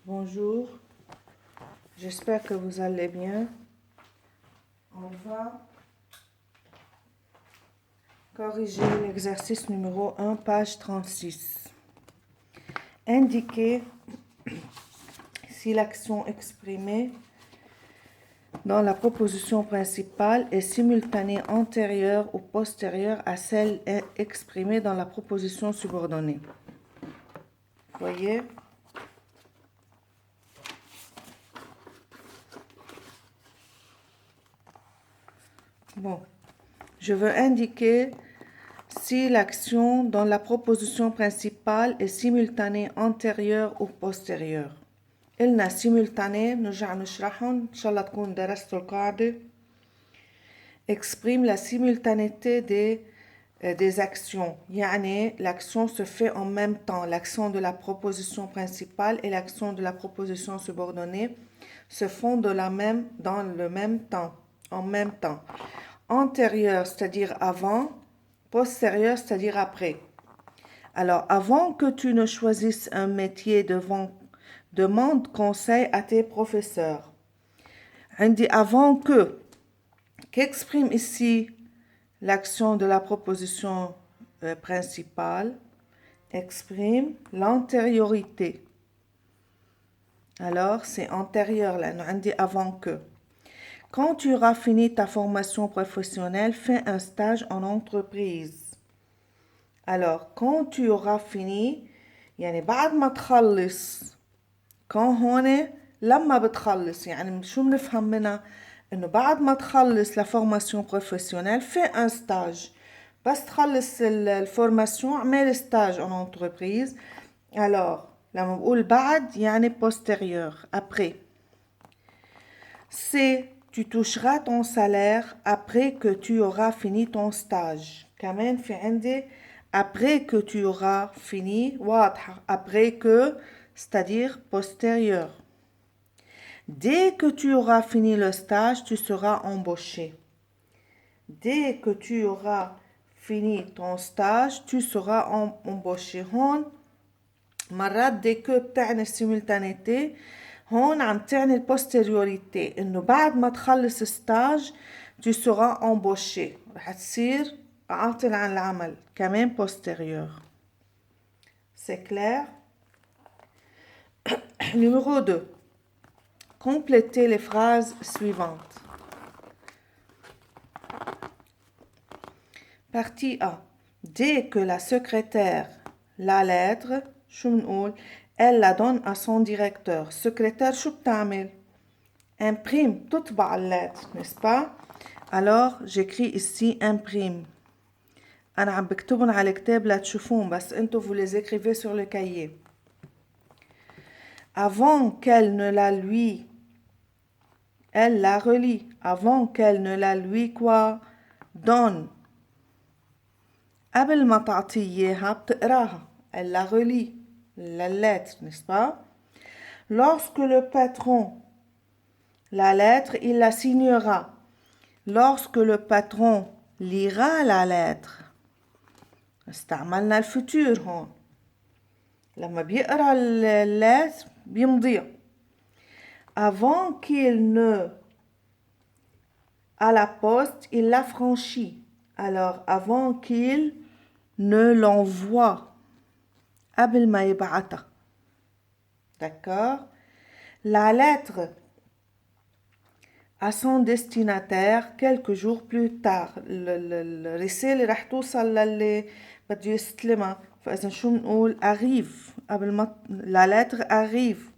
Bonjour, j'espère que vous allez bien. On va corriger l'exercice numéro 1, page 36. Indiquez si l'action exprimée dans la proposition principale est simultanée antérieure ou postérieure à celle exprimée dans la proposition subordonnée. Voyez? Bon, je veux indiquer si l'action dans la proposition principale est simultanée antérieure ou postérieure. قلنا simultanée نرجع نشرحهم إن شاء الله تكون درستوا القاعدة. Exprime la simultanéité des actions. يعني l'action se fait en même temps. L'action de la proposition principale et l'action de la proposition subordonnée se font dans le même temps, en même temps. Antérieur, c'est-à-dire avant. Postérieur, c'est-à-dire après. Alors, avant que tu ne choisisses un métier demande conseil à tes professeurs. On dit avant que. Qu'exprime ici l'action de la proposition principale? Exprime l'antériorité. Alors, c'est antérieur là. On dit avant que. Quand tu auras fini ta formation professionnelle, fais un stage en entreprise. Alors, quand tu auras fini, يعني بعد ما تخلص. quand هون لما بتخلص يعني شو بنفهم منها انه بعد ما تخلص la formation professionnelle fais un stage. بس تخلص الفورماسيون اعمل stage en entreprise. Alors لما بقول بعد يعني postérieur après. C'est tu toucheras ton salaire après que tu auras fini ton stage. كمان في عندي après que tu auras fini واضحة après que c'est-à-dire postérieur. Dès que tu auras fini le stage, tu seras embauché. Dès que tu auras fini ton stage, tu seras embauché. هون مرات dès que بتعني simultanéité هون عم تعني البوستيريوريتي انه بعد ما تخلص ستاج tu seras embauché رح تصير عاطل عن العمل كمان postérieur. C'est clair? Numéro 2. Complétez les phrases suivantes. Partie A. Dès que la secrétaire la lettre شو بنقول elle la donne à son directeur. Secrétaire شو بتعمل؟ Imprime, تطبع lettre, n'est-ce pas? Alors, j'écris ici imprime. أنا عم بكتبهم على الكتاب لتشوفون بس أنتوا vous les écrivez sur le cahier. Avant qu'elle ne la lui, elle la relit. Avant qu'elle ne la lui quoi? Donne. قبل ما تعطيه إياها بتقراها. Elle la relit. La lettre, n'est-ce pas? Lorsque le patron la lettre, il la signera. Lorsque le patron lira la lettre. استعملنا الفوتور هون. لما بيقرا اللاتر بيمضيها. Avant qu'il ne à la poste, il la franchit. Alors, avant qu'il ne l'envoie. قبل ما يبعتها. D'accord? La lettre à son destinataire quelques jours plus tard. الرسالة رح توصل للي بده يستلمها. فإذا شو بنقول arrive قبل ما la lettre arrive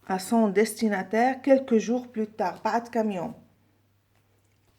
à son destinataire quelques jours plus tard بعد كم يوم.